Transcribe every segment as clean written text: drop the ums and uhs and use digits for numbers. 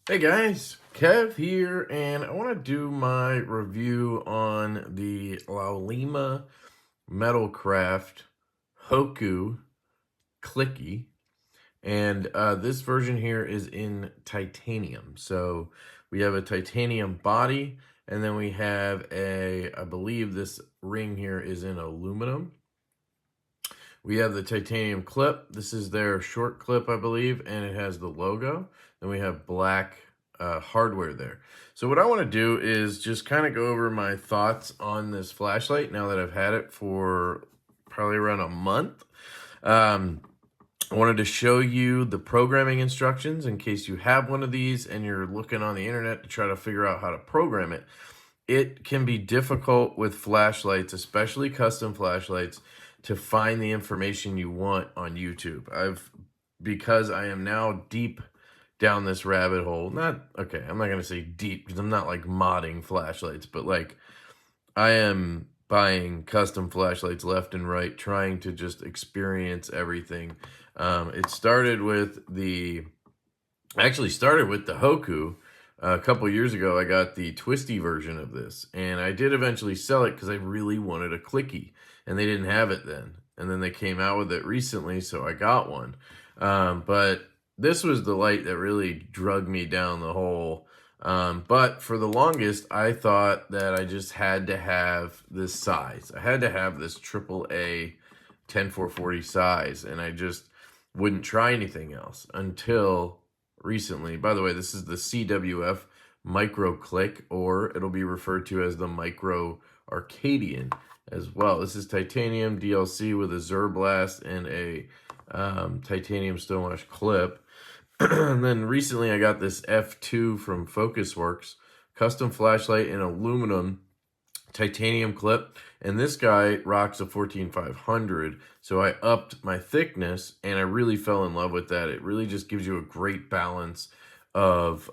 Hey guys, Kev here, and I want to do my review on the Laulima Metalcraft Hoku Clicky, and this version here is in titanium. So we have a titanium body, and then we have I believe this ring here is in aluminum. We have the titanium clip. This is their short clip, I believe, and it has the logo. Then we have black hardware there. So what I want to do is just kind of go over my thoughts on this flashlight now that I've had it for probably around a month. I wanted to show you the programming instructions in case you have one of these and you're looking on the internet to try to figure out how to program it. It can be difficult with flashlights, especially custom flashlights, to find the information you want on YouTube. Because I am now deep down this rabbit hole. I'm not going to say deep because I'm not like modding flashlights, but like I am buying custom flashlights left and right, trying to just experience everything. It started with actually started with the Hoku. A couple years ago, I got the twisty version of this, and I did eventually sell it because I really wanted a Clicky, and they didn't have it then. And then they came out with it recently, so I got one. But this was the light that really drug me down the hole. But for the longest, I thought that I just had to have this size. I had to have this AAA 10440 size, and I just wouldn't try anything else until recently. By the way, this is the CWF Micro Click, or it'll be referred to as the Micro Arcadian as well. This is titanium DLC with a Zerblast and a titanium stonewash clip. And then recently I got this F2 from Focusworks, custom flashlight in aluminum titanium clip, and this guy rocks a 14500, so I upped my thickness and I really fell in love with that. It really just gives you a great balance of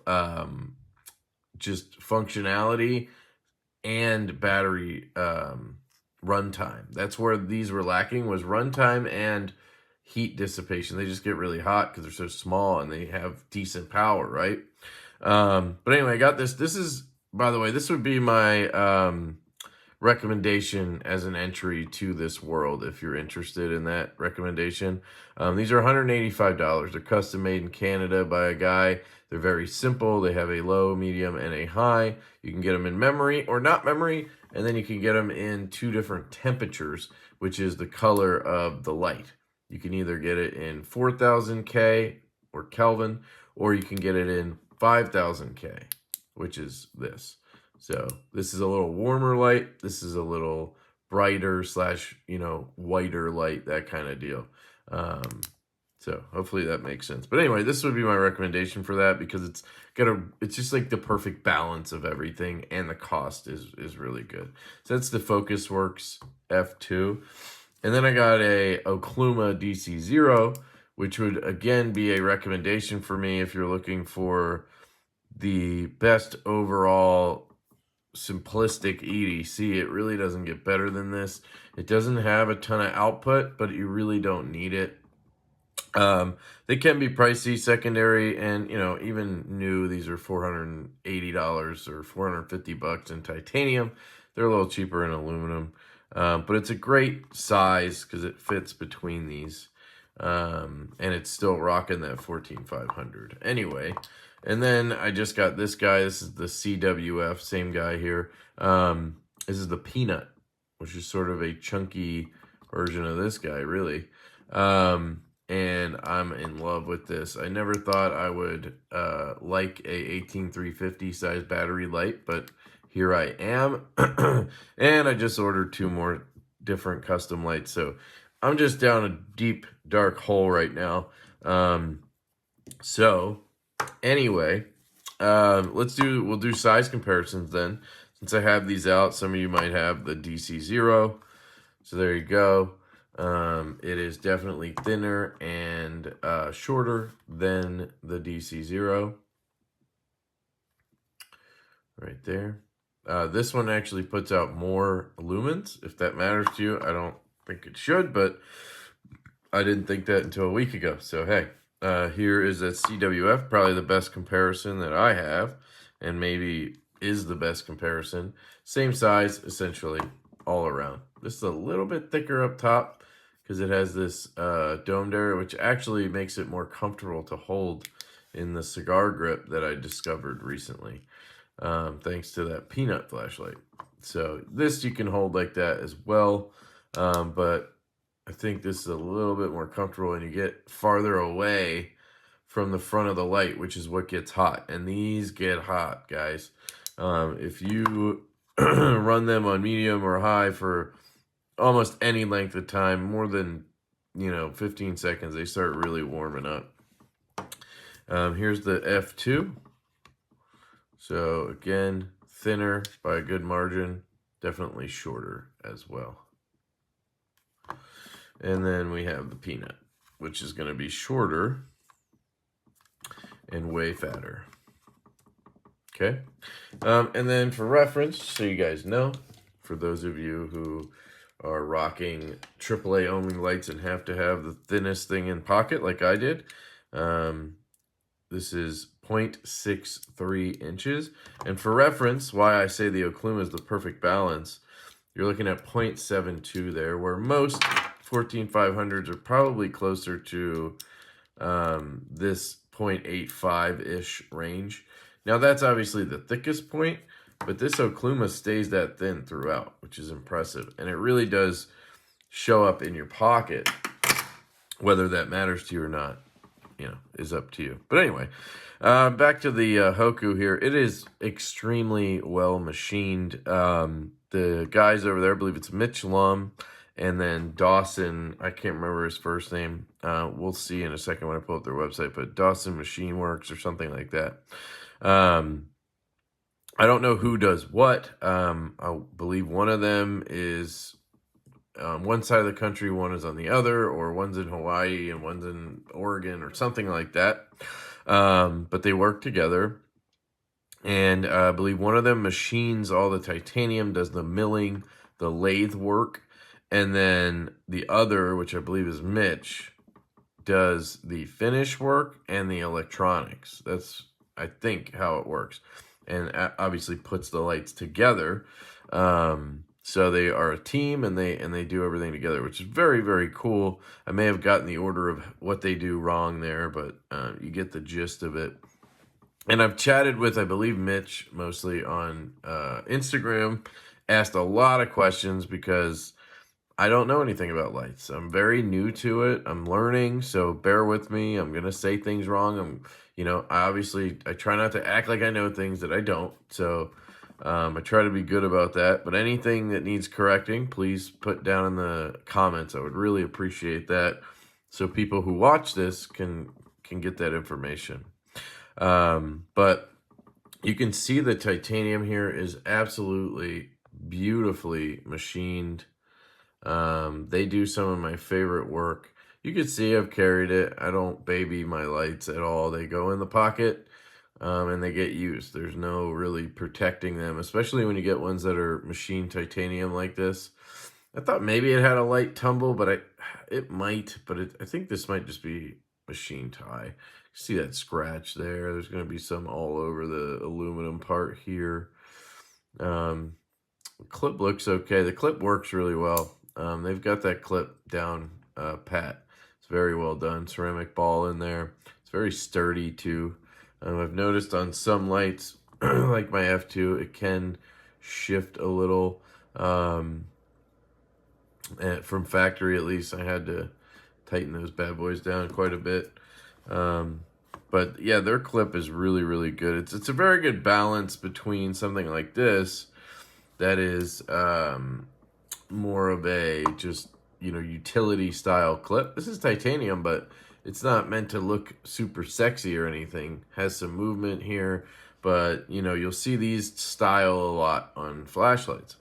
just functionality and battery runtime. That's where these were lacking, was runtime and heat dissipation. They just get really hot because they're so small and they have decent power, right? But anyway, I got this. This is, by the way, this would be my recommendation as an entry to this world if you're interested in that recommendation. These are $185. They're custom made in Canada by a guy. They're very simple. They have a low, medium, and a high. You can get them in memory or not memory, and then you can get them in 2 different temperatures, which is the color of the light. You can either get it in 4000 K or Kelvin, or you can get it in 5000 K, which is this. So this is a little warmer light. This is a little brighter / whiter light, that kind of deal. So hopefully that makes sense. But anyway, this would be my recommendation for that because it's just like the perfect balance of everything, and the cost is really good. So that's the Focusworks F2. And then I got a Okluma DC0, which would again be a recommendation for me if you're looking for the best overall simplistic EDC. It really doesn't get better than this. It doesn't have a ton of output, but you really don't need it. They can be pricey secondary, and even new, these are $480 or $450 in titanium. They're a little cheaper in aluminum, but it's a great size because it fits between these, and it's still rocking that 14500 anyway. And then I just got this guy. This is the CWF, same guy here. This is the Peanut, which is sort of a chunky version of this guy, really. And I'm in love with this. I never thought I would like a 18350 size battery light, but here I am. And I just ordered 2 more different custom lights. So I'm just down a deep, dark hole right now. Anyway, we'll do size comparisons then. Since I have these out, some of you might have the DC0. So there you go. It is definitely thinner and shorter than the DC0. Right there. This one actually puts out more lumens, if that matters to you. I don't think it should, but I didn't think that until a week ago. So, hey. Here is a CWF, probably the best comparison that I have, and maybe is the best comparison. Same size, essentially, all around. This is a little bit thicker up top because it has this domed area, which actually makes it more comfortable to hold in the cigar grip that I discovered recently, thanks to that peanut flashlight. So this you can hold like that as well, but I think this is a little bit more comfortable, and you get farther away from the front of the light, which is what gets hot. And these get hot, guys. If you run them on medium or high for almost any length of time, more than 15 seconds, they start really warming up. Here's the F2. So again, thinner by a good margin, definitely shorter as well. And then we have the peanut, which is going to be shorter and way fatter. Okay. And then for reference, so you guys know, for those of you who are rocking AAA only lights and have to have the thinnest thing in pocket like I did, this is 0.63 inches. And for reference, why I say the Okluma is the perfect balance, you're looking at 0.72 there, where most 14500s are probably closer to this 0.85-ish range. Now that's obviously the thickest point, but this Okluma stays that thin throughout, which is impressive. And it really does show up in your pocket. Whether that matters to you or not, is up to you. But anyway, back to the Hoku here. It is extremely well machined. The guys over there, I believe it's Mitch Lum, and then Dawson, I can't remember his first name. We'll see in a second when I pull up their website, but Dawson Machine Works or something like that. I don't know who does what. I believe one of them is one side of the country, one is on the other, or one's in Hawaii and one's in Oregon or something like that. But they work together. And I believe one of them machines all the titanium, does the milling, the lathe work. And then the other, which I believe is Mitch, does the finish work and the electronics. That's, I think, how it works. And obviously puts the lights together. So they are a team, and they do everything together, which is very, very cool. I may have gotten the order of what they do wrong there, but you get the gist of it. And I've chatted with, I believe, Mitch mostly on Instagram, asked a lot of questions because I don't know anything about lights. I'm very new to it. I'm learning, so bear with me. I'm going to say things wrong. I try not to act like I know things that I don't. So I try to be good about that. But anything that needs correcting, please put down in the comments. I would really appreciate that, so people who watch this can get that information. But you can see the titanium here is absolutely beautifully machined. They do some of my favorite work. You can see I've carried it. I don't baby my lights at all. They go in the pocket, and they get used. There's no really protecting them, especially when you get ones that are machined titanium like this. I thought maybe it had a light tumble, but it might. But I think this might just be machine tie. See that scratch there? There's going to be some all over the aluminum part here. The clip looks okay. The clip works really well. They've got that clip down pat. It's very well done. Ceramic ball in there. It's very sturdy too. I've noticed on some lights, like my F2, it can shift a little. And from factory, at least, I had to tighten those bad boys down quite a bit. But yeah, their clip is really, really good. It's a very good balance between something like this that is more of a just, utility style clip. This is titanium, but it's not meant to look super sexy or anything. Has some movement here, but you'll see these style a lot on flashlights.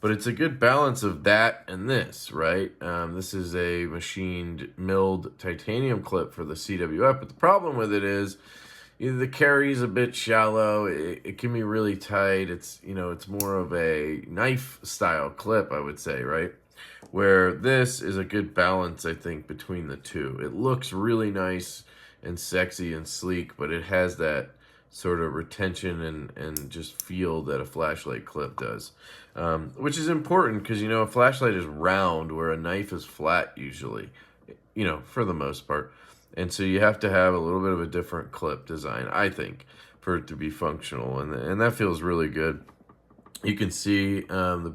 But it's a good balance of that and this, right? This is a machined milled titanium clip for the CWF, but the problem with it is the carry is a bit shallow. It can be really tight. It's more of a knife style clip, I would say, right? Where this is a good balance, I think, between the two. It looks really nice. and sexy and sleek, but it has that sort of retention and just feel that a flashlight clip does, which is important because, you know, a flashlight is round where a knife is flat usually, you know, for the most part. And so you have to have a little bit of a different clip design, I think, for it to be functional, and that feels really good. You can see the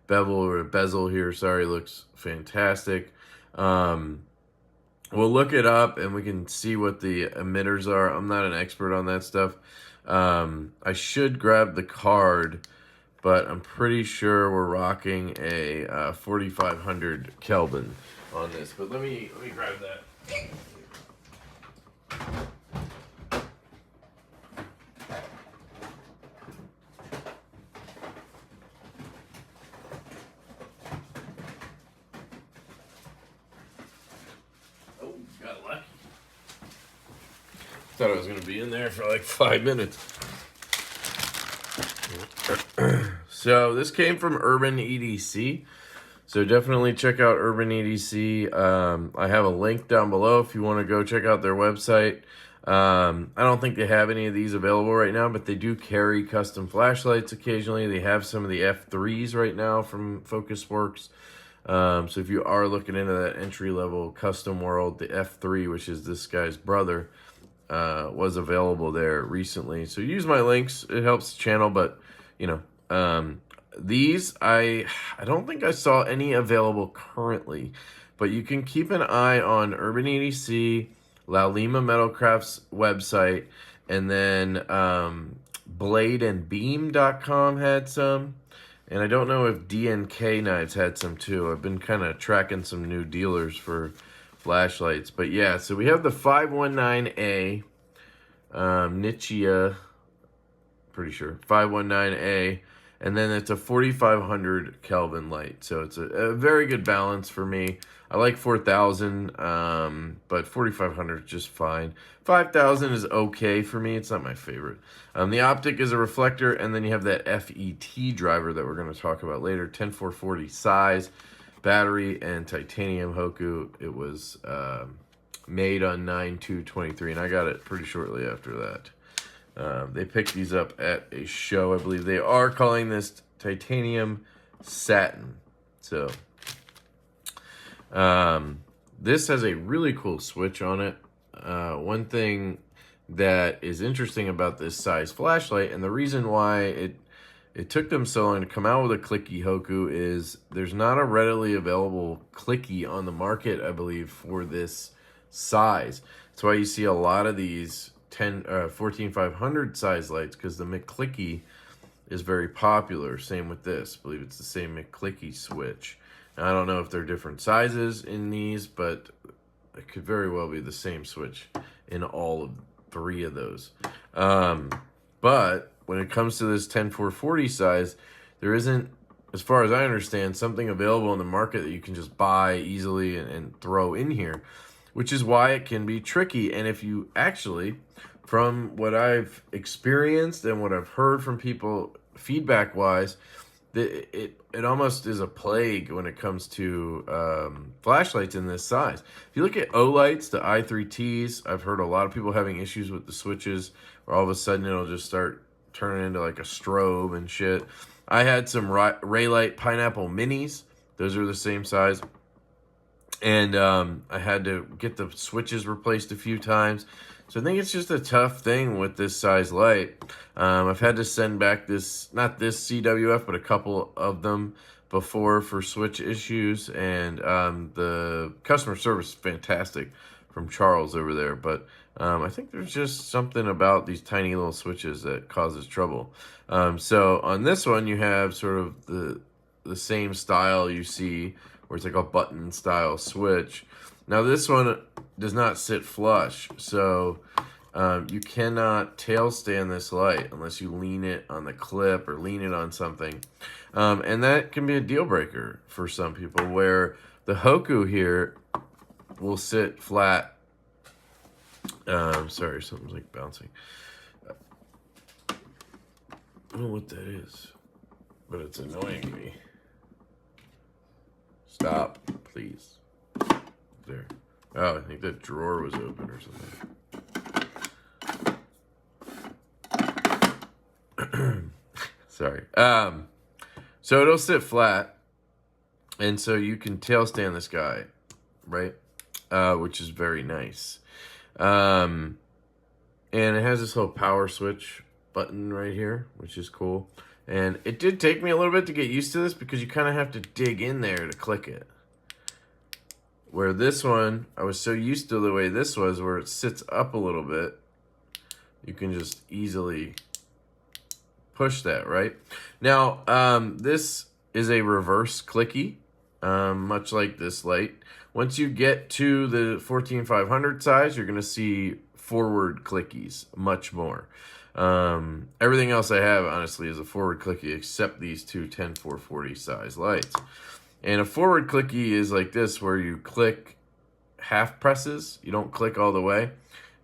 bevel or bezel here, sorry, looks fantastic. We'll look it up and we can see what the emitters are. I'm not an expert on that stuff. I should grab the card, but I'm pretty sure we're rocking a 4500 Kelvin on this. But let me grab that. Thought I was going to be in there for like 5 minutes. So this came from Urban EDC. So definitely check out Urban EDC. I have a link down below if you want to go check out their website. I don't think they have any of these available right now, but they do carry custom flashlights occasionally. They have some of the F3s right now from FocusWorks. So if you are looking into that entry-level custom world, the F3, which is this guy's brother, was available there recently. So use my links. It helps the channel, but, you know, these, I don't think I saw any available currently, but you can keep an eye on Urban EDC, Laulima Metalcraft's website, and then bladeandbeam.com had some. And I don't know if DNK Knives had some too. I've been kind of tracking some new dealers for flashlights. But yeah, so we have the 519A Nichia, pretty sure, 519A. And then it's a 4500 Kelvin light. So it's a very good balance for me. I like 4000, but 4500 is just fine. 5000 is okay for me. It's not my favorite. The optic is a reflector, and then you have that FET driver that we're going to talk about later. 10440 size, battery, and titanium Hoku. It was made on 9/2/23, and I got it pretty shortly after that. They picked these up at a show, I believe. They are calling this titanium satin. So this has a really cool switch on it. One thing that is interesting about this size flashlight, and the reason why it took them so long to come out with a Clicky Hoku, is there's not a readily available Clicky on the market, I believe, for this size. That's why you see a lot of these 14500 size lights, because the McClicky is very popular. Same with this. I believe it's the same McClicky switch. Now, I don't know if they're different sizes in these, but it could very well be the same switch in all of 3 of those. But when it comes to this 10440 size, there isn't, as far as I understand, something available in the market that you can just buy easily and throw in here, which is why it can be tricky. And if you actually, from what I've experienced and what I've heard from people feedback-wise, it almost is a plague when it comes to flashlights in this size. If you look at Olights, the i3Ts, I've heard a lot of people having issues with the switches, where all of a sudden it'll just start turning into like a strobe and shit. I had some Raylight Pineapple Minis. Those are the same size. And I had to get the switches replaced a few times. So I think it's just a tough thing with this size light. I've had to send back this, not this CWF, but a couple of them before for switch issues. And the customer service is fantastic from Charles over there. But I think there's just something about these tiny little switches that causes trouble. So on this one, you have sort of the same style you see, where it's like a button style switch. Now this one does not sit flush, so you cannot tail stand this light unless you lean it on the clip or lean it on something. And that can be a deal breaker for some people, where the Hoku here will sit flat. Sorry, something's like bouncing. I don't know what that is, but it's annoying me. Stop, please. There. Oh, I think that drawer was open or something. Sorry. So it'll sit flat, and so you can tail stand this guy, right? Which is very nice. And it has this little power switch button right here, which is cool. And it did take me a little bit to get used to this because you kind of have to dig in there to click it. Where this one, I was so used to the way this was, where it sits up a little bit. You can just easily push that, right? Now, this is a reverse clicky, much like this light. Once you get to the 14500 size, you're going to see forward clickies much more. Everything else I have, honestly, is a forward clicky, except these two 10440 size lights. And a forward clicky is like this, where you click half presses. You don't click all the way.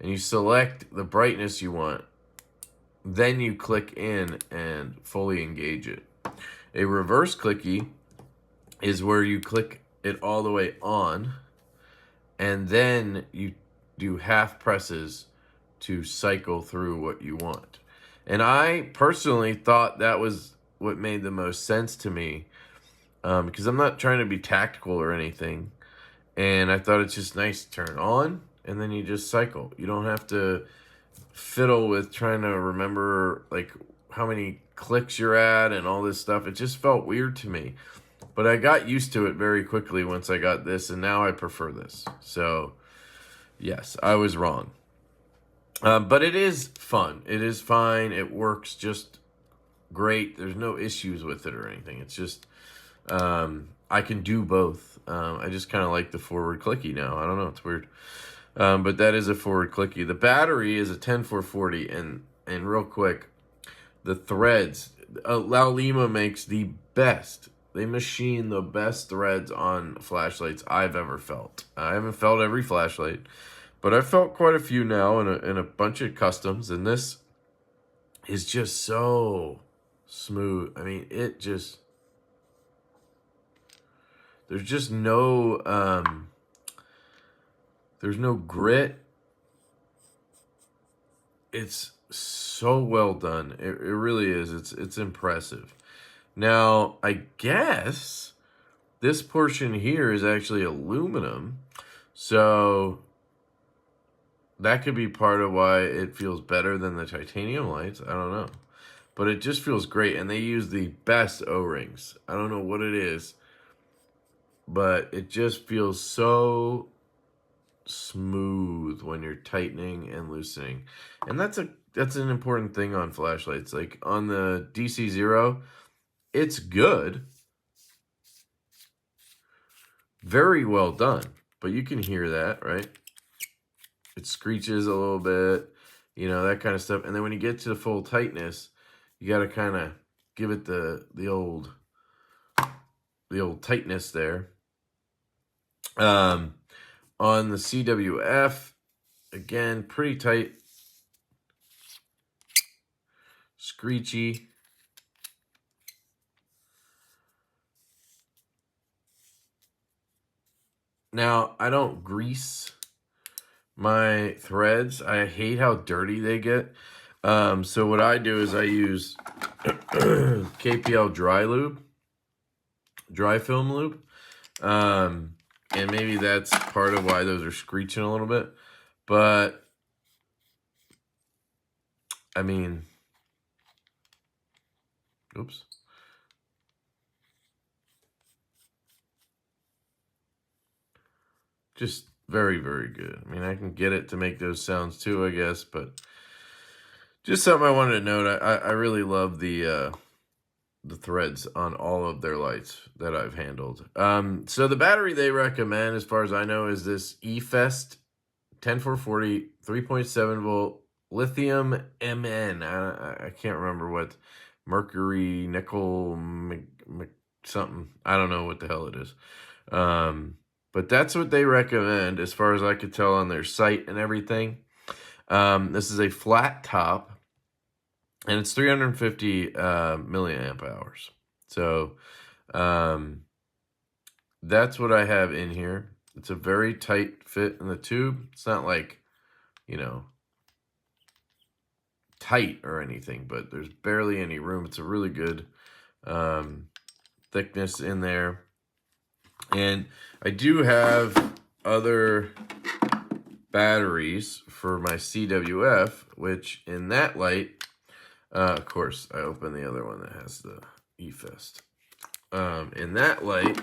And you select the brightness you want. Then you click in and fully engage it. A reverse clicky is where you click it all the way on. And then you do half presses to cycle through what you want. And I personally thought that was what made the most sense to me. Because I'm not trying to be tactical or anything. And I thought it's just nice to turn on, and then you just cycle. You don't have to fiddle with trying to remember like how many clicks you're at and all this stuff. It just felt weird to me. But I got used to it very quickly once I got this, and now I prefer this. So, yes, I was wrong. But it is fun. It is fine. It works just great. There's no issues with it or anything. It's just... I can do both. I just kind of like the forward clicky now. I don't know, it's weird. But that is a forward clicky. The battery is a 10440, and real quick, the threads. Laulima makes the best. They machine the best threads on flashlights I've ever felt. I haven't felt every flashlight, but I've felt quite a few now in a bunch of customs, and this is just so smooth. I mean, it just... There's just no, there's no grit. It's so well done. It really is. It's impressive. Now, I guess this portion here is actually aluminum. So that could be part of why it feels better than the titanium lights. I don't know. But it just feels great. And they use the best O-rings. I don't know what it is, but it just feels so smooth when you're tightening and loosening. And that's an important thing on flashlights. Like on the DC0, it's good. Very well done. But you can hear that, right? It screeches a little bit, you know, that kind of stuff. And then when you get to the full tightness, you got to kind of give it the old tightness there. On the CWF, again, pretty tight, screechy. Now, I don't grease my threads. I hate how dirty they get. So what I do is I use KPL dry film lube. And maybe that's part of why those are screeching a little bit. But, I mean, oops. Just very, very good. I mean, I can get it to make those sounds too, I guess. But just something I wanted to note. I really love the threads on all of their lights that I've handled. So the battery they recommend, as far as I know, is this EFEST 10440 3.7 volt lithium MN. I can't remember what, mercury, nickel, something. I don't know what the hell it is. But that's what they recommend as far as I could tell on their site and everything. This is a flat top. And it's 350 milliamp hours. So that's what I have in here. It's a very tight fit in the tube. It's not like, you know, tight or anything, but there's barely any room. It's a really good thickness in there. And I do have other batteries for my CWF, which in that light, of course, I open the other one that has the eFest. In that light,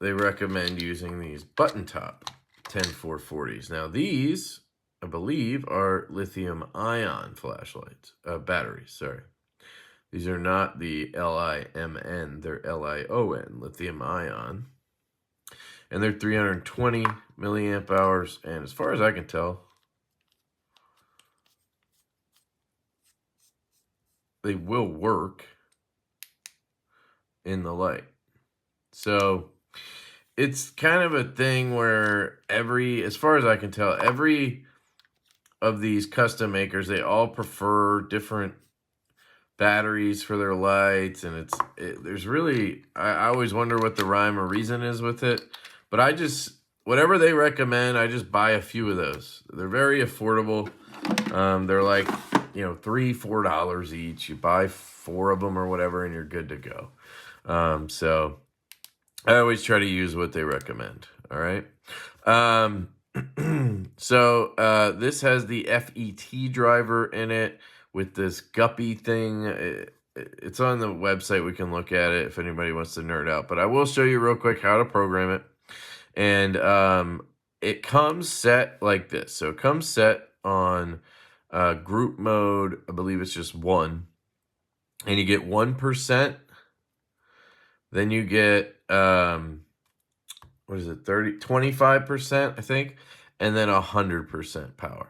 they recommend using these button top 10440s. Now these, I believe, are lithium ion flashlights, batteries, sorry. These are not the LIMN, they're LION, lithium ion. And they're 320 milliamp hours. And as far as I can tell, they will work in the light. So it's kind of a thing where as far as I can tell, every of these custom makers, they all prefer different batteries for their lights. And there's really, I always wonder what the rhyme or reason is with it. But whatever they recommend, I just buy a few of those. They're very affordable. They're like, $3-4 each. You buy 4 of them or whatever, and you're good to go. So I always try to use what they recommend. All right. So this has the FET driver in it with this guppy thing. It's on the website. We can look at it if anybody wants to nerd out. But I will show you real quick how to program it. And it comes set like this. So it comes set on group mode. I believe it's just 1. And you get 1%. Then you get, 25%, I think. And then 100% power.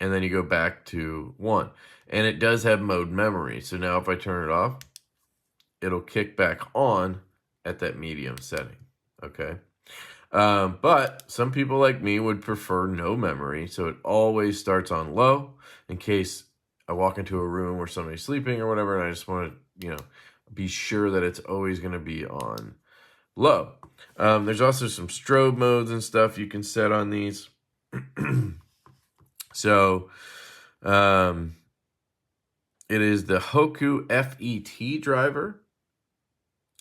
And then you go back to 1. And it does have mode memory. So now if I turn it off, it'll kick back on at that medium setting. Okay. But some people like me would prefer no memory. So it always starts on low in case I walk into a room where somebody's sleeping or whatever. And I just want to, be sure that it's always going to be on low. There's also some strobe modes and stuff you can set on these. So, it is the Hoku FET driver.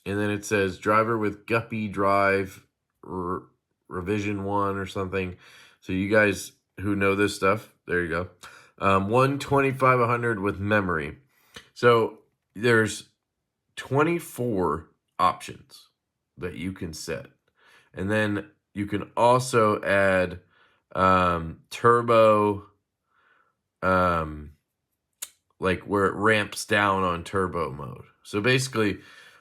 And then it says driver with Guppy drive revision 1 or something. So you guys who know this stuff, there you go. 125/100 with memory. So there's 24 options that you can set. And then you can also add turbo, like where it ramps down on turbo mode. So basically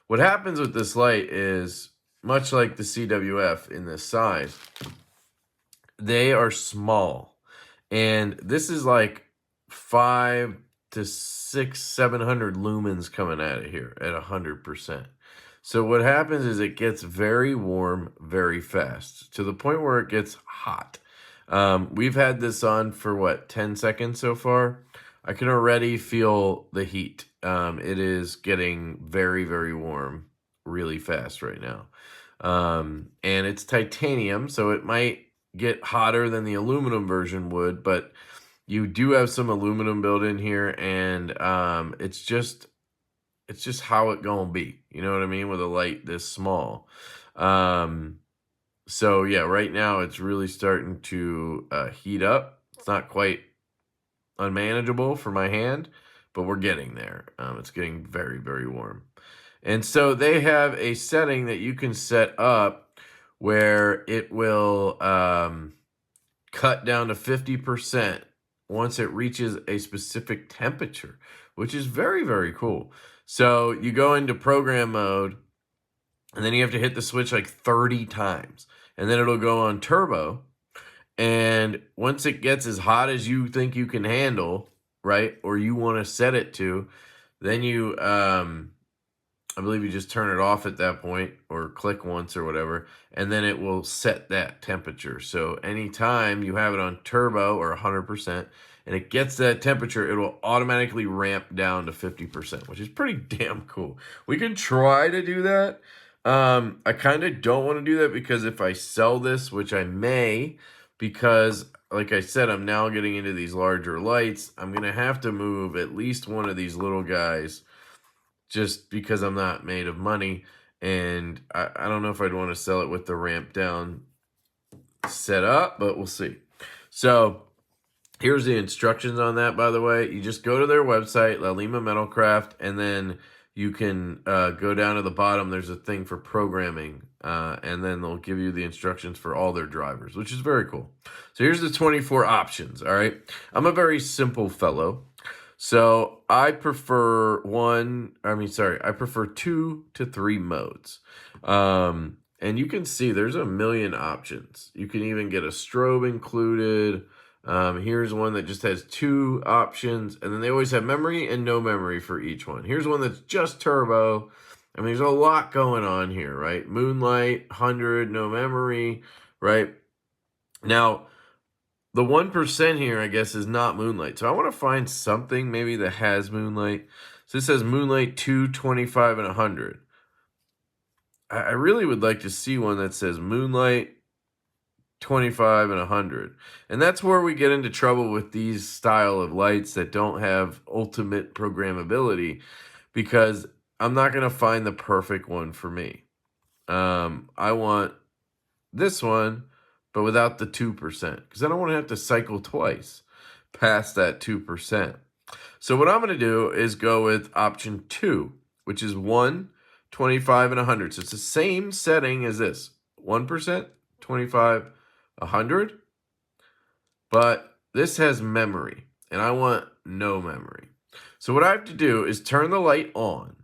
what happens with this light is, much like the CWF in this size, they are small. And this is like 500 to 700 lumens coming at it here at 100%. So what happens is it gets very warm very fast to the point where it gets hot. We've had this on for 10 seconds so far. I can already feel the heat. It is getting very, very warm really fast right now. And it's titanium, so it might get hotter than the aluminum version would, but you do have some aluminum built in here, and it's just how it gonna be. You know what I mean? With a light this small. So yeah, right now it's really starting to heat up. It's not quite unmanageable for my hand, but we're getting there. It's getting very, very warm. And so they have a setting that you can set up where it will cut down to 50% once it reaches a specific temperature, which is very, very cool. So you go into program mode, and then you have to hit the switch like 30 times. And then it'll go on turbo. And once it gets as hot as you think you can handle, right, or you want to set it to, then you, I believe you just turn it off at that point or click once or whatever, and then it will set that temperature. So anytime you have it on turbo or 100% and it gets that temperature, it will automatically ramp down to 50%, which is pretty damn cool. We can try to do that. I kind of don't want to do that because if I sell this, which I may, because like I said, I'm now getting into these larger lights. I'm going to have to move at least one of these little guys just because I'm not made of money. And I don't know if I'd want to sell it with the ramp down set up, but we'll see. So here's the instructions on that, by the way. You just go to their website, Laulima Metalcraft, and then you can go down to the bottom. There's a thing for programming, and then they'll give you the instructions for all their drivers, which is very cool. So here's the 24 options, all right? I'm a very simple fellow. So I prefer I prefer 2 to 3 modes. And you can see there's a million options. You can even get a strobe included. Here's one that just has 2 options, and then they always have memory and no memory for each one. Here's one that's just turbo. I mean, there's a lot going on here, right? Moonlight, 100, no memory, right? Now, the 1% here, I guess, is not Moonlight. So I want to find something maybe that has Moonlight. So this says Moonlight 2, 25, and 100. I really would like to see one that says Moonlight 25 and 100. And that's where we get into trouble with these style of lights that don't have ultimate programmability, because I'm not going to find the perfect one for me. I want this one, but without the 2%, because I don't want to have to cycle twice past that 2%. So what I'm going to do is go with option 2, which is 1, 25, and 100. So it's the same setting as this. 1%, 25, 100. But this has memory, and I want no memory. So what I have to do is turn the light on.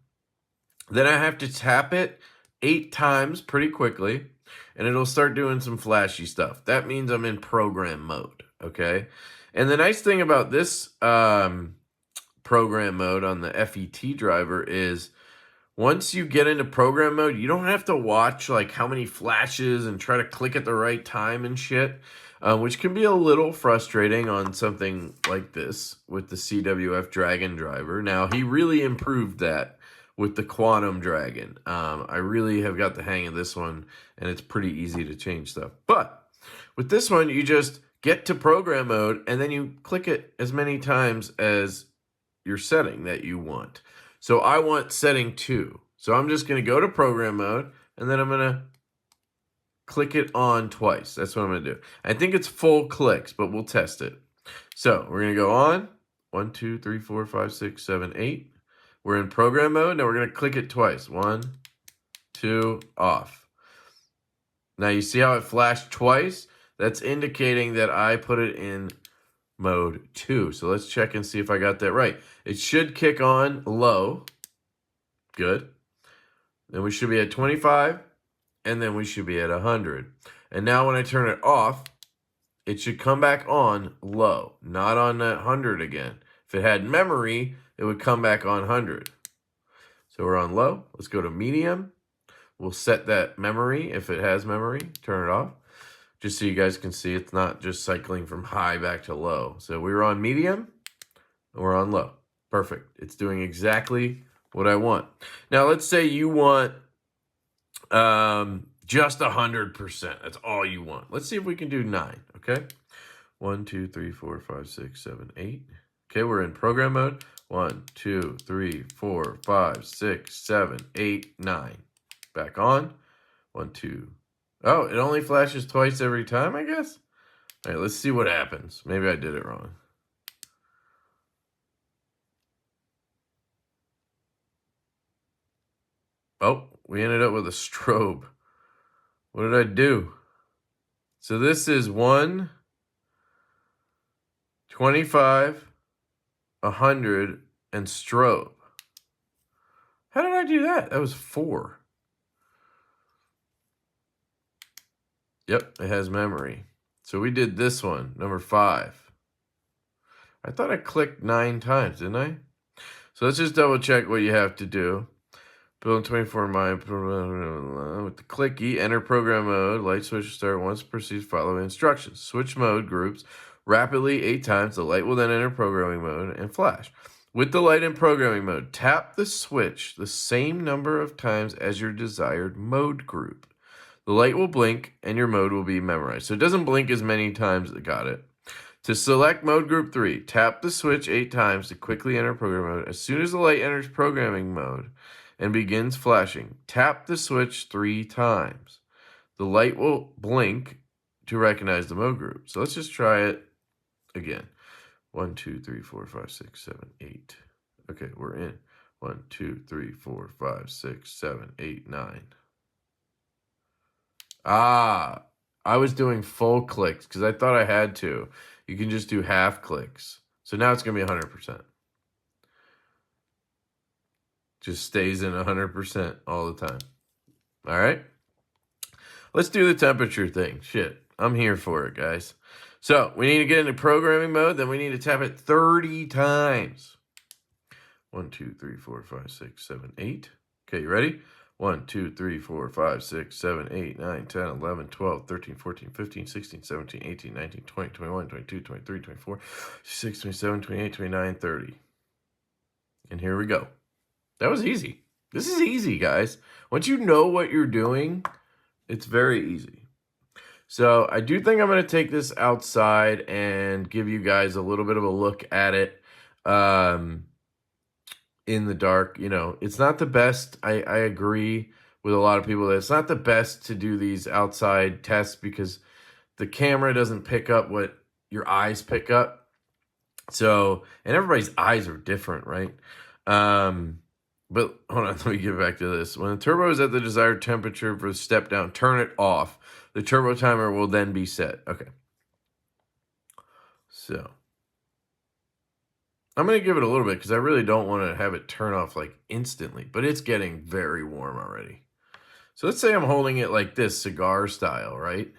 Then I have to tap it 8 times pretty quickly, and it'll start doing some flashy stuff. That means I'm in program mode, okay? And the nice thing about this program mode on the FET driver is once you get into program mode, you don't have to watch like how many flashes and try to click at the right time and shit, which can be a little frustrating on something like this with the CWF Dragon driver. Now, he really improved that with the Quantum Dragon. I really have got the hang of this one, and it's pretty easy to change stuff. But with this one, you just get to program mode, and then you click it as many times as your setting that you want. So I want setting 2. So I'm just going to go to program mode, and then I'm going to click it on twice. That's what I'm going to do. I think it's full clicks, but we'll test it. So we're going to go on. 1, 2, 3, 4, 5, 6, 7, 8. We're in program mode. Now we're going to click it twice. 1, 2, off. Now you see how it flashed twice? That's indicating that I put it in mode 2. So let's check and see if I got that right. It should kick on low. Good. Then we should be at 25. And then we should be at 100. And now when I turn it off, it should come back on low, not on that 100 again. If it had memory, it would come back on 100. So we're on low. Let's go to medium. We'll set that memory if it has memory. Turn it off. Just so you guys can see it's not just cycling from high back to low. So we were on medium, and we're on low. Perfect. It's doing exactly what I want. Now let's say you want just 100%. That's all you want. Let's see if we can do 9, okay? 1, 2, 3, 4, 5, 6, 7, 8. Okay, we're in program mode. 1, 2, 3, 4, 5, 6, 7, 8, 9. Back on. 1, 2. Oh, it only flashes twice every time, I guess? All right, let's see what happens. Maybe I did it wrong. Oh, we ended up with a strobe. What did I do? So this is 1, 25, 100, and strobe. How did I do that? That was 4. Yep, it has memory. So we did this one, number 5. I thought I clicked 9 times, didn't I? So let's just double check what you have to do. Build 24 mind with the clicky, enter program mode, light switch start once proceeds, follow instructions. Switch mode groups rapidly 8 times. The light will then enter programming mode and flash. With the light in programming mode, tap the switch the same number of times as your desired mode group. The light will blink and your mode will be memorized. So it doesn't blink as many times, got it. To select mode group 3, tap the switch 8 times to quickly enter program mode. As soon as the light enters programming mode and begins flashing, tap the switch 3 times. The light will blink to recognize the mode group. So let's just try it again. 1, 2, 3, 4, 5, 6, 7, 8. Okay, we're in. 1, 2, 3, 4, 5, 6, 7, 8, 9. Ah, I was doing full clicks because I thought I had to. You can just do half clicks. So now it's going to be 100%. Just stays in 100% all the time. All right? Let's do the temperature thing. Shit, I'm here for it, guys. So we need to get into programming mode. Then we need to tap it 30 times. 1, 2, 3, 4, 5, 6, 7, 8. Okay, you ready? 1, 2, 3, 4, 5, 6, 7, 8, 9, 10, 11, 12, 13, 14, 15, 16, 17, 18, 19, 20, 21, 22, 23, 24, 26, 27, 28, 29, 30. And here we go. That was easy. This is easy, guys. Once you know what you're doing, it's very easy. So I do think I'm going to take this outside and give you guys a little bit of a look at it in the dark. You know, it's not the best. I agree with a lot of people that it's not the best to do these outside tests because the camera doesn't pick up what your eyes pick up. So, and everybody's eyes are different, right? But hold on, let me get back to this. When the turbo is at the desired temperature for the step down, turn it off. The turbo timer will then be set. Okay. So I'm going to give it a little bit because I really don't want to have it turn off like instantly, but it's getting very warm already. So let's say I'm holding it like this, cigar style, right?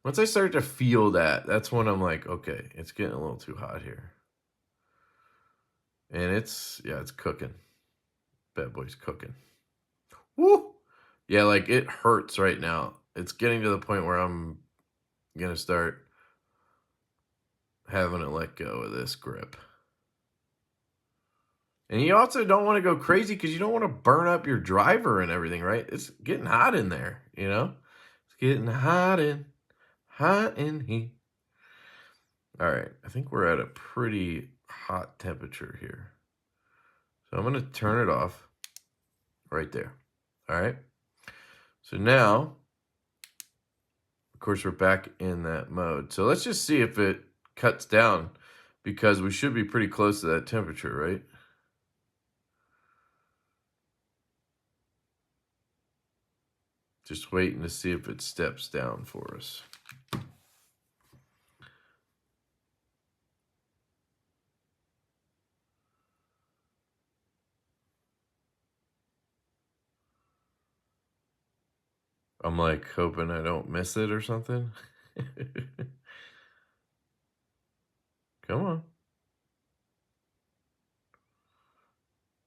Once I start to feel that, that's when I'm like, okay, it's getting a little too hot here. And it's cooking. Bad boy's cooking. Woo! Yeah, like it hurts right now. It's getting to the point where I'm going to start having to let go of this grip. And you also don't want to go crazy because you don't want to burn up your driver and everything, right? It's getting hot in there, you know? It's getting hot in here. All right, I think we're at a pretty hot temperature here. So I'm going to turn it off right there. All right. So now, of course, we're back in that mode. So let's just see if it cuts down because we should be pretty close to that temperature, right? Just waiting to see if it steps down for us. I'm like hoping I don't miss it or something. Come on.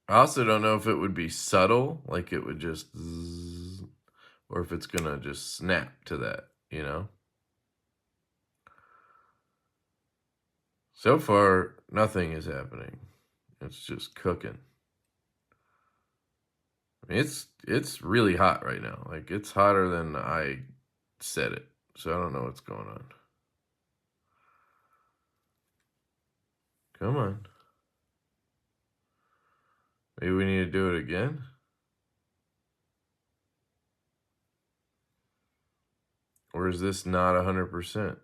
I also don't know if it would be subtle, like it would just zzz, or if it's going to just snap to that, you know? So far, nothing is happening. It's just cooking. I mean, it's really hot right now. Like, it's hotter than I set it. So I don't know what's going on. Come on. Maybe we need to do it again? Or is this not 100%?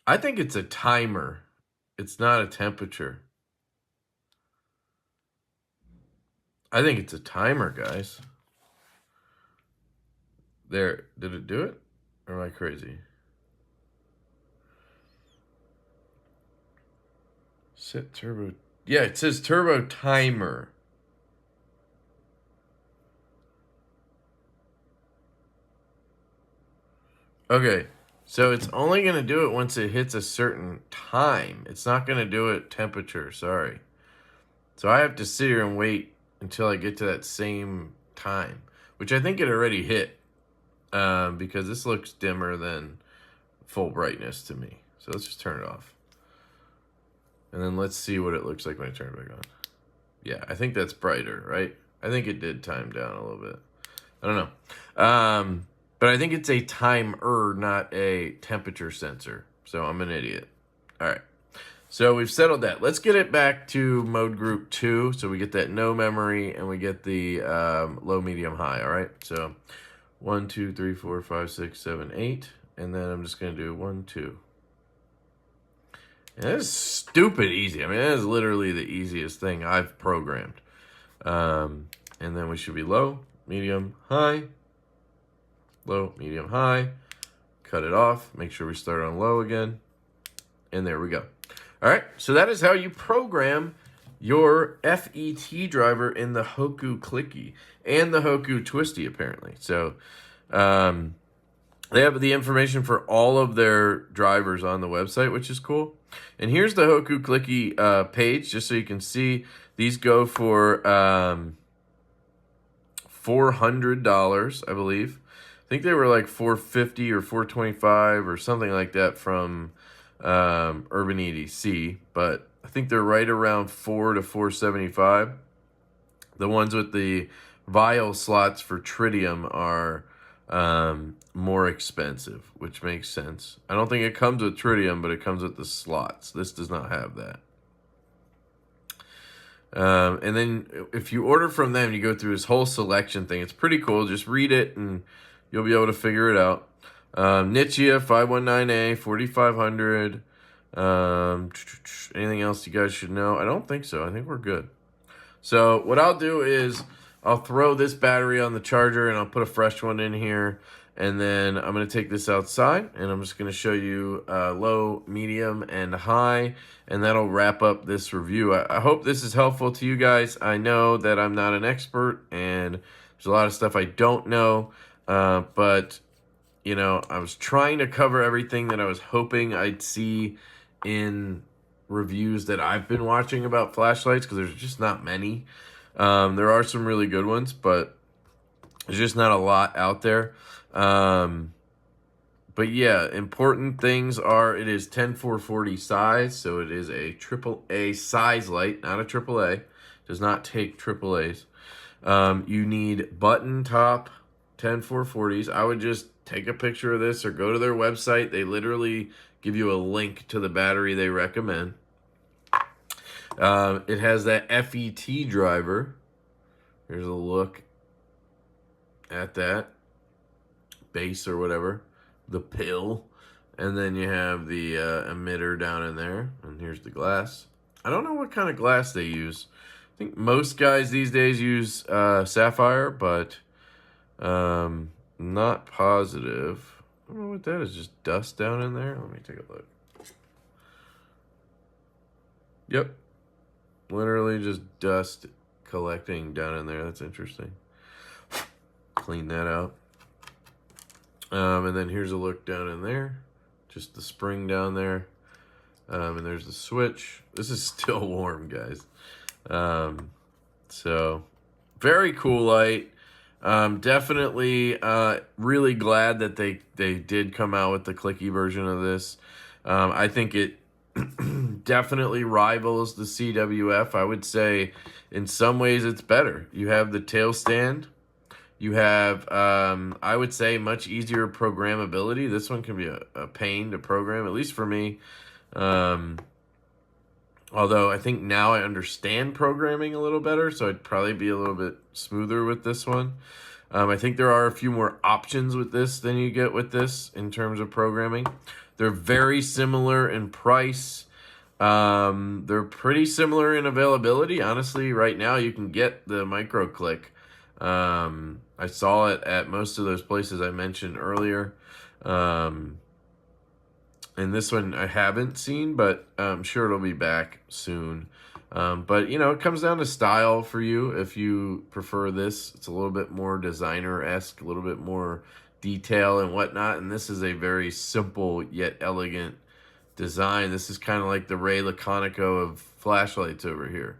I think it's a timer. It's not a temperature. I think it's a timer, guys. There, did it do it? Or am I crazy? Set turbo. Yeah, it says turbo timer. Okay, so it's only going to do it once it hits a certain time. It's not going to do it temperature, sorry. So I have to sit here and wait until I get to that same time, which I think it already hit because this looks dimmer than full brightness to me. So let's just turn it off. And then let's see what it looks like when I turn it back on. Yeah, I think that's brighter, right? I think it did time down a little bit. I don't know. But I think it's a timer, not a temperature sensor. So I'm an idiot. All right. So we've settled that. Let's get it back to mode group 2. So we get that no memory and we get the low, medium, high. All right. So 1, 2, 3, 4, 5, 6, 7, 8. And then I'm just going to do 1, 2. And that's stupid easy. I mean, that is literally the easiest thing I've programmed. And then we should be low, medium, high. Low, medium, high. Cut it off. Make sure we start on low again. And there we go. All right, so that is how you program your FET driver in the Hoku Clicky and the Hoku Twisty, apparently. So they have the information for all of their drivers on the website, which is cool. And here's the Hoku Clicky page, just so you can see. These go for $400, I believe. I think they were like $450 or $425 or something like that from Urban EDC, but I think they're right around $400 to $475. The ones with the vial slots for tritium are more expensive, which makes sense. I don't think it comes with tritium, but it comes with the slots. This does not have that. And then if you order from them, you go through this whole selection thing. It's pretty cool. Just read it and you'll be able to figure it out. Nichia 519A 4500. Anything else you guys should know? I don't think so. I think we're good. So what I'll do is I'll throw this battery on the charger and I'll put a fresh one in here. And then I'm going to take this outside and I'm just going to show you low, medium, and high. And that'll wrap up this review. I hope this is helpful to you guys. I know that I'm not an expert and there's a lot of stuff I don't know. But you know, I was trying to cover everything that I was hoping I'd see in reviews that I've been watching about flashlights, because there's just not many. There are some really good ones, but there's just not a lot out there. But yeah, important things are it is 10440 size, so it is a AAA size light, not a AAA. Does not take AAAs. You need button top 10440s. I would just take a picture of this or go to their website. They literally give you a link to the battery they recommend. It has that FET driver. Here's a look at that base or whatever, the pill. And then you have the emitter down in there. And here's the glass. I don't know what kind of glass they use. I think most guys these days use sapphire, but not positive. I don't know what that is. Just dust down in there. Let me take a look. Yep. Literally just dust collecting down in there. That's interesting. Clean that out. And then here's a look down in there. Just the spring down there. And there's the switch. This is still warm, guys. So, very cool light. Definitely really glad that they did come out with the Clicky version of this. I think it definitely rivals the CWF. I would say in some ways it's better. You have the tail stand. You have, I would say, much easier programmability. This one can be a pain to program, at least for me. Although I think now I understand programming a little better, so I'd probably be a little bit smoother with this one. I think there are a few more options with this than you get with this in terms of programming. They're very similar in price. They're pretty similar in availability. Honestly, right now you can get the micro click. I saw it at most of those places I mentioned earlier. And this one I haven't seen, but I'm sure it'll be back soon. But, you know, it comes down to style for you. If you prefer this, it's a little bit more designer-esque, a little bit more detail and whatnot. And this is a very simple yet elegant design. This is kind of like the Ray Laconico of flashlights over here,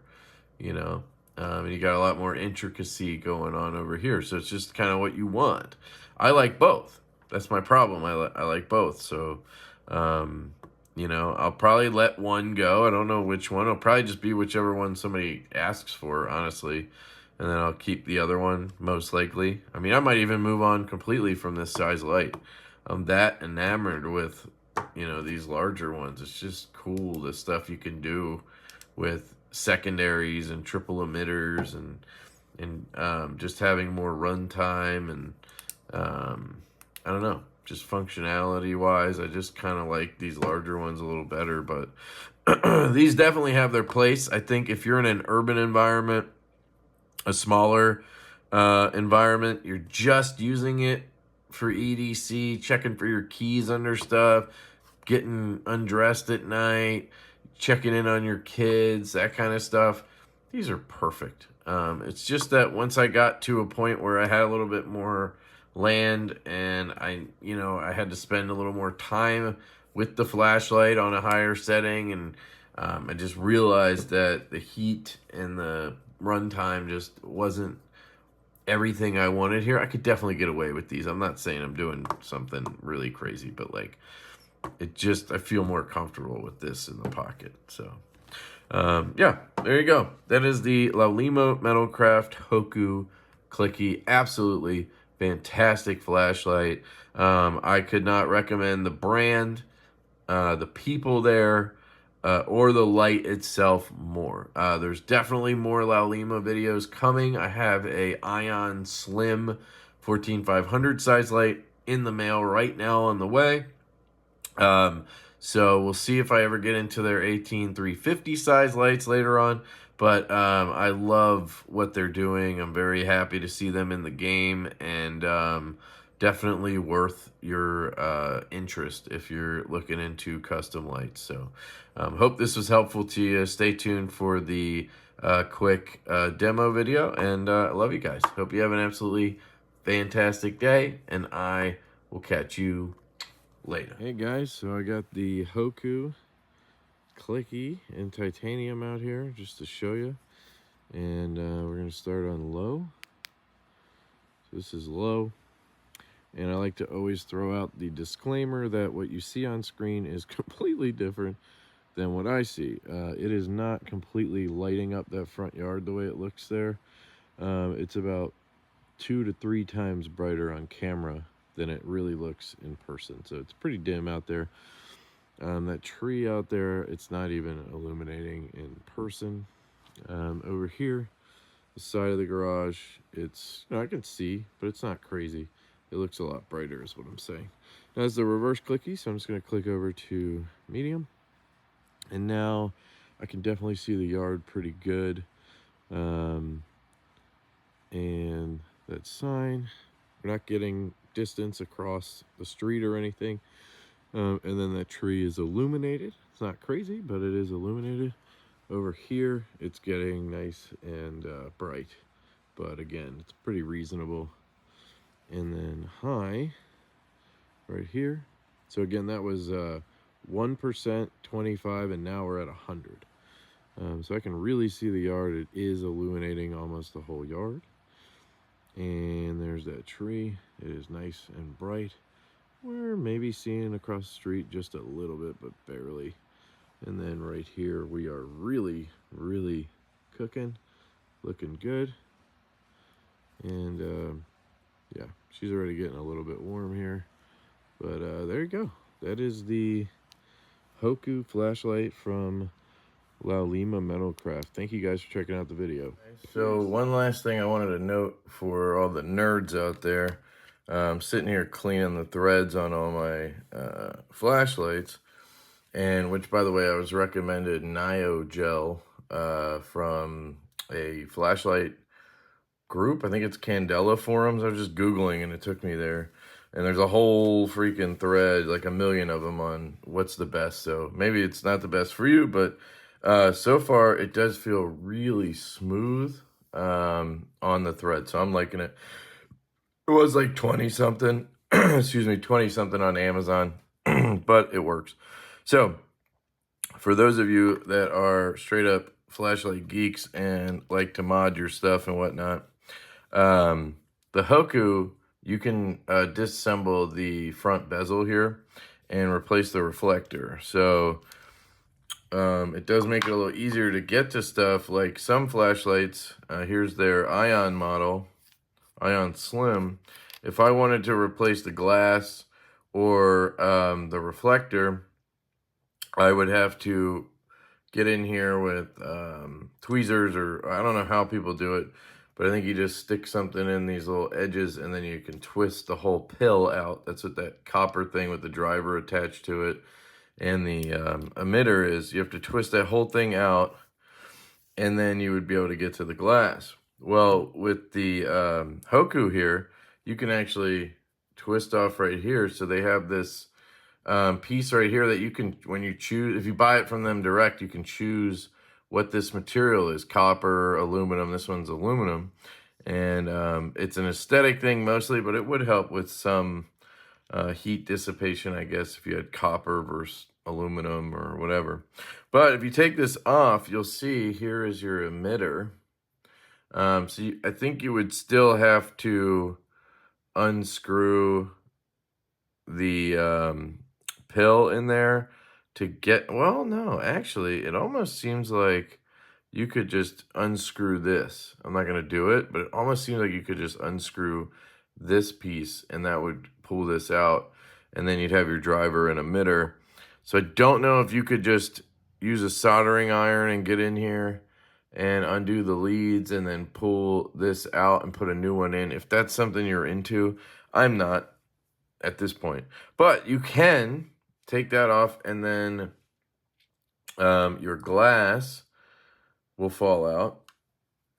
you know. And you got a lot more intricacy going on over here. So it's just kind of what you want. I like both. That's my problem. I like both. So, you know, I'll probably let one go. I don't know which one. It'll probably just be whichever one somebody asks for, honestly. and then I'll keep the other one most likely. I mean, I might even move on completely from this size light. I'm that enamored with, you know, these larger ones. It's just cool, the stuff you can do with secondaries and triple emitters, and just having more runtime, and I don't know, just functionality wise, I just kind of like these larger ones a little better. But these definitely have their place. I think if you're in an urban environment, a smaller environment, you're just using it for EDC, checking for your keys under stuff, getting undressed at night, checking in on your kids, that kind of stuff, these are perfect. It's just that once I got to a point where I had a little bit more land, and I had to spend a little more time with the flashlight on a higher setting, and I just realized that the heat and the runtime just wasn't everything I wanted here. I could definitely get away with these. I'm not saying I'm doing something really crazy, but like, I feel more comfortable with this in the pocket. So yeah, there you go. That is the Laulima Metalcraft Hoku Clicky. Absolutely fantastic flashlight. I could not recommend the brand, the people there, or the light itself more. There's definitely more Laulima videos coming. I have a Ion Slim 14500 size light in the mail right now on the way. So we'll see if I ever get into their 18350 size lights later on. But I love what they're doing. I'm very happy to see them in the game, and definitely worth your interest if you're looking into custom lights. So hope this was helpful to you. Stay tuned for the quick demo video, and I love you guys. Hope you have an absolutely fantastic day, and I will catch you later. Hey guys, so I got the Hoku Clicky in titanium out here just to show you, and we're going to start on low. So this is low, and I like to always throw out the disclaimer that what you see on screen is completely different than what I see. It is not completely lighting up that front yard the way it looks there. It's about 2 to 3 times brighter on camera than it really looks in person. So it's pretty dim out there. That tree out there, it's not even illuminating in person. Over here, the side of the garage, it's, I can see, but it's not crazy. It looks a lot brighter is what I'm saying. Now it's the reverse clicky, so I'm just going to click over to medium. And now I can definitely see the yard pretty good. And that sign, we're not getting distance across the street or anything. And then that tree is illuminated. It's not crazy, but it is illuminated. Over here, it's getting nice and bright. But again, it's pretty reasonable. And then high, right here. So again, that was 1%, 25, and now we're at 100. So I can really see the yard. It is illuminating almost the whole yard. And there's that tree. It is nice and bright. We're maybe seeing across the street just a little bit, but barely. And then right here, we are really, really cooking, looking good. And yeah, she's already getting a little bit warm here. But there you go. That is the Hoku flashlight from Laulima Metalcraft. Thank you guys for checking out the video. So one last thing I wanted to note for all the nerds out there. I'm sitting here cleaning the threads on all my flashlights, and which, by the way, I was recommended Nio gel from a flashlight group. I think it's Candela Forums. I was just Googling and it took me there. And there's a whole freaking thread, like a million of them, on what's the best. So maybe it's not the best for you, but so far it does feel really smooth on the thread. So I'm liking it. It was like 20 something, excuse me, 20 something on Amazon, but it works. So for those of you that are straight up flashlight geeks and like to mod your stuff and whatnot, the Hoku, you can disassemble the front bezel here and replace the reflector. So it does make it a little easier to get to stuff like some flashlights. Here's their Ion model, Ion Slim. If I wanted to replace the glass or the reflector, I would have to get in here with tweezers, or I don't know how people do it, but I think you just stick something in these little edges and then you can twist the whole pill out. That's what that copper thing with the driver attached to it and the emitter is. You have to twist that whole thing out and then you would be able to get to the glass. Well, with the Hoku here, you can actually twist off right here. So they have this piece right here that you can, when you choose, if you buy it from them direct, you can choose what this material is: copper, aluminum. This one's aluminum, and it's an aesthetic thing mostly, but it would help with some heat dissipation, I guess, if you had copper versus aluminum or whatever. But if you take this off, you'll see here is your emitter. I think you would still have to unscrew the pill in there to get, well, no, actually, it almost seems like you could just unscrew this. I'm not going to do it, but it almost seems like you could just unscrew this piece and that would pull this out, and then you'd have your driver and emitter. So I don't know if you could just use a soldering iron and get in here and undo the leads and then pull this out and put a new one in. If that's something you're into, I'm not at this point. But you can take that off, and then your glass will fall out,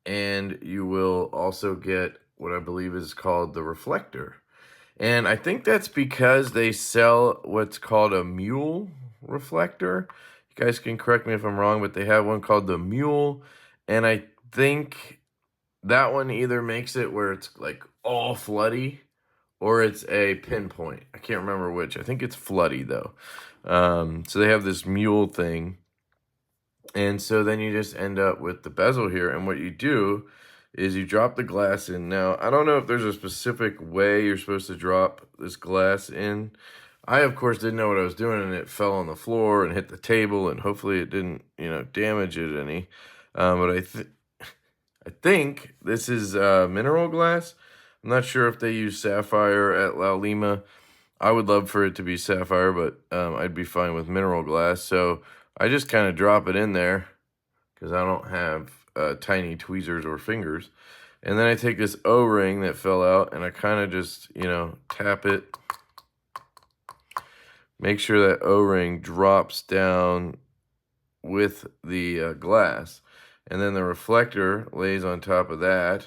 and you will also get what I believe is called the reflector. And I think that's because they sell what's called a mule reflector. You guys can correct me if I'm wrong, but they have one called the mule, and I think that one either makes it where it's like all floody, or it's a pinpoint. I can't remember which. I think it's floody, though. So they have this mule thing. And so then you just end up with the bezel here. And what you do is you drop the glass in. Now, I don't know if there's a specific way you're supposed to drop this glass in. I, of course, didn't know what I was doing, and it fell on the floor and hit the table, and hopefully it didn't, damage it any. But I think this is mineral glass. I'm not sure if they use sapphire at Laulima. I would love for it to be sapphire, but I'd be fine with mineral glass. So I just kind of drop it in there because I don't have tiny tweezers or fingers. And then I take this O-ring that fell out and I kind of just, tap it. Make sure that O-ring drops down with the glass. And then the reflector lays on top of that,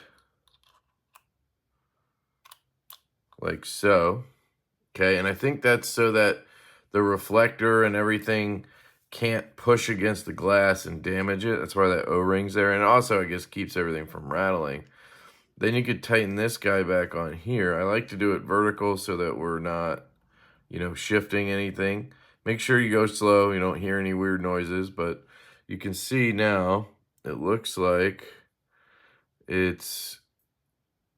like so. Okay, and I think that's so that the reflector and everything can't push against the glass and damage it. That's why that O-ring's there. And also, I guess, keeps everything from rattling. Then you could tighten this guy back on here. I like to do it vertical so that we're not, shifting anything. Make sure you go slow. You don't hear any weird noises. But you can see now, it looks like it's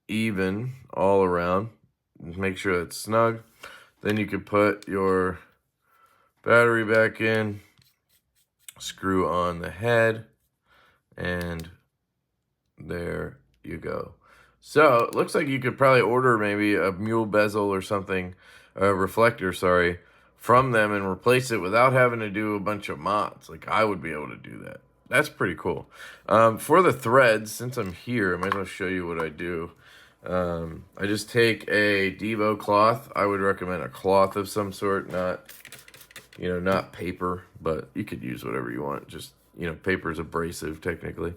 even all around. Make sure it's snug. Then you can put your battery back in, screw on the head, and there you go. So it looks like you could probably order maybe a mule bezel or something, a reflector, sorry, from them and replace it without having to do a bunch of mods. Like, I would be able to do that. That's pretty cool. For the threads, since I'm here, I might as well show you what I do. I just take a Divo cloth. I would recommend a cloth of some sort, not paper, but you could use whatever you want. Just, paper is abrasive technically.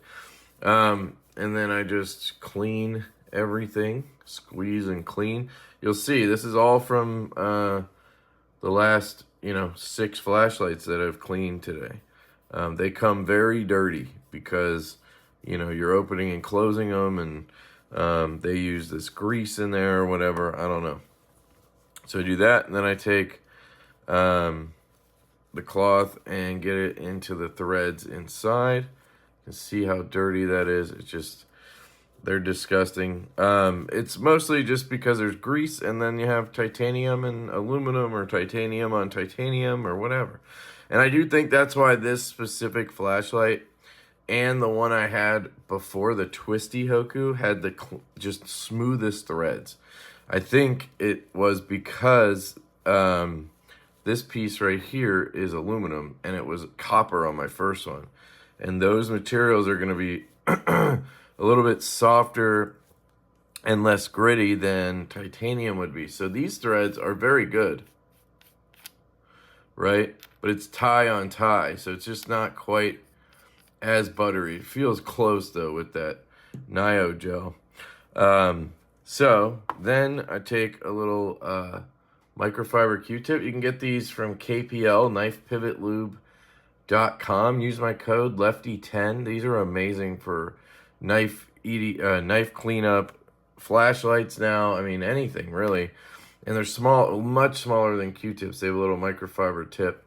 And then I just clean everything, squeeze and clean. You'll see this is all from the last, 6 flashlights that I've cleaned today. They come very dirty because, you're opening and closing them, and they use this grease in there or whatever. I don't know. So I do that, and then I take the cloth and get it into the threads inside. You can see how dirty that is. It's just, they're disgusting. It's mostly just because there's grease, and then you have titanium and aluminum, or titanium on titanium or whatever. And I do think that's why this specific flashlight and the one I had before, the twisty Hoku, had the just smoothest threads. I think it was because this piece right here is aluminum and it was copper on my first one. And those materials are going to be a little bit softer and less gritty than titanium would be. So these threads are very good, right? But it's tie on tie, so it's just not quite as buttery. It feels close though with that Nio gel. So then I take a little microfiber Q-tip. You can get these from KPL, knifepivotlube.com. Use my code LeftyEDC. These are amazing for knife cleanup, flashlights now. I mean, anything really. And they're small, much smaller than Q-tips. They have a little microfiber tip.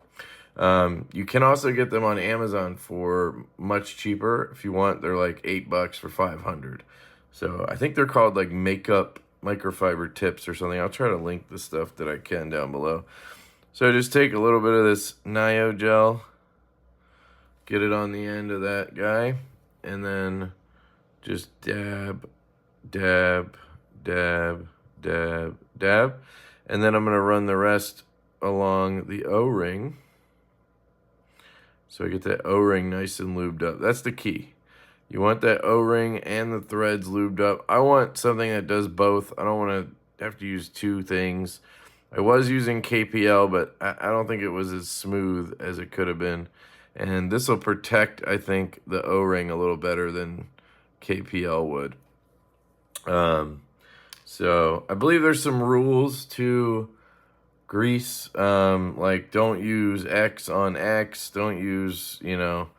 You can also get them on Amazon for much cheaper. If you want, they're like $8 for 500. So I think they're called like makeup microfiber tips or something. I'll try to link the stuff that I can down below. So just take a little bit of this Nio gel, get it on the end of that guy, and then just dab, dab, dab, dab, dab. And then I'm going to run the rest along the O-ring. So I get that O-ring nice and lubed up. That's the key. You want that O-ring and the threads lubed up. I want something that does both. I don't want to have to use two things. I was using KPL, but I don't think it was as smooth as it could have been. And this will protect, I think, the O-ring a little better than KPL would. So I believe there's some rules to grease, like don't use X on X, don't use, you know,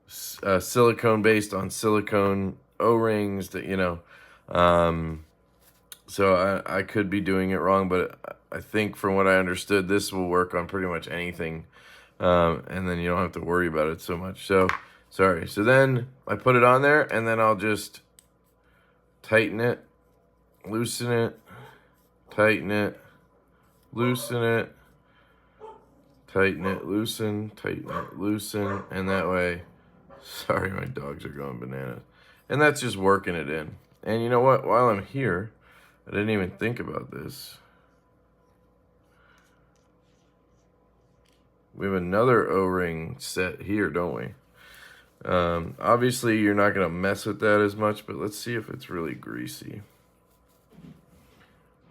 silicone based on silicone O-rings, that, you know, so I could be doing it wrong, but I think from what I understood, this will work on pretty much anything, and then you don't have to worry about it so much. So sorry. So then I put it on there, and then I'll just tighten it, loosen it, tighten it, loosen it, tighten it, loosen, tighten it, loosen, and that way, sorry, my dogs are going bananas. And that's just working it in. And you know what? While I'm here, I didn't even think about this. We have another O-ring set here, don't we? Obviously, you're not going to mess with that as much, but let's see if it's really greasy.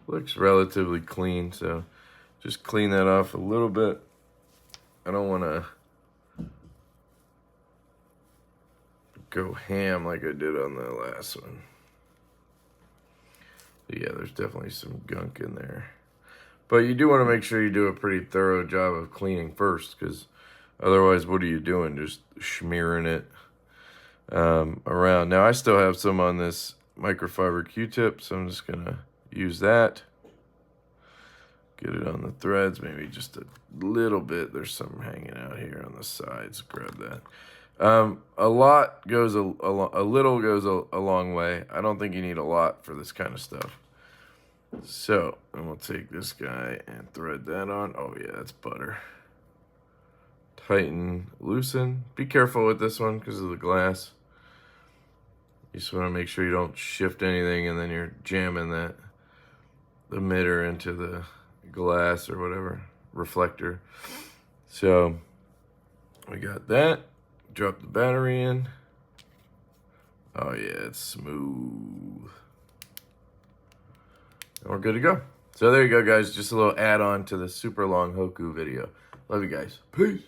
Looks relatively clean, so just clean that off a little bit. I don't want to go ham like I did on the last one. But yeah, there's definitely some gunk in there. But you do want to make sure you do a pretty thorough job of cleaning first, because otherwise, what are you doing? Just smearing it around. Now, I still have some on this microfiber Q-tip, so I'm just going to use that. Get it on the threads, maybe just a little bit. There's some hanging out here on the sides. Grab that. A lot goes a little goes a long way. I don't think you need a lot for this kind of stuff. So, and we'll take this guy and thread that on. Oh yeah, that's butter. Tighten, loosen. Be careful with this one because of the glass. You just want to make sure you don't shift anything and then you're jamming the emitter into the glass or whatever, reflector. So we got that. Drop the battery in. Oh yeah, it's smooth. And we're good to go. So there you go, guys. Just a little add-on to the super long Hoku video. Love you guys. Peace.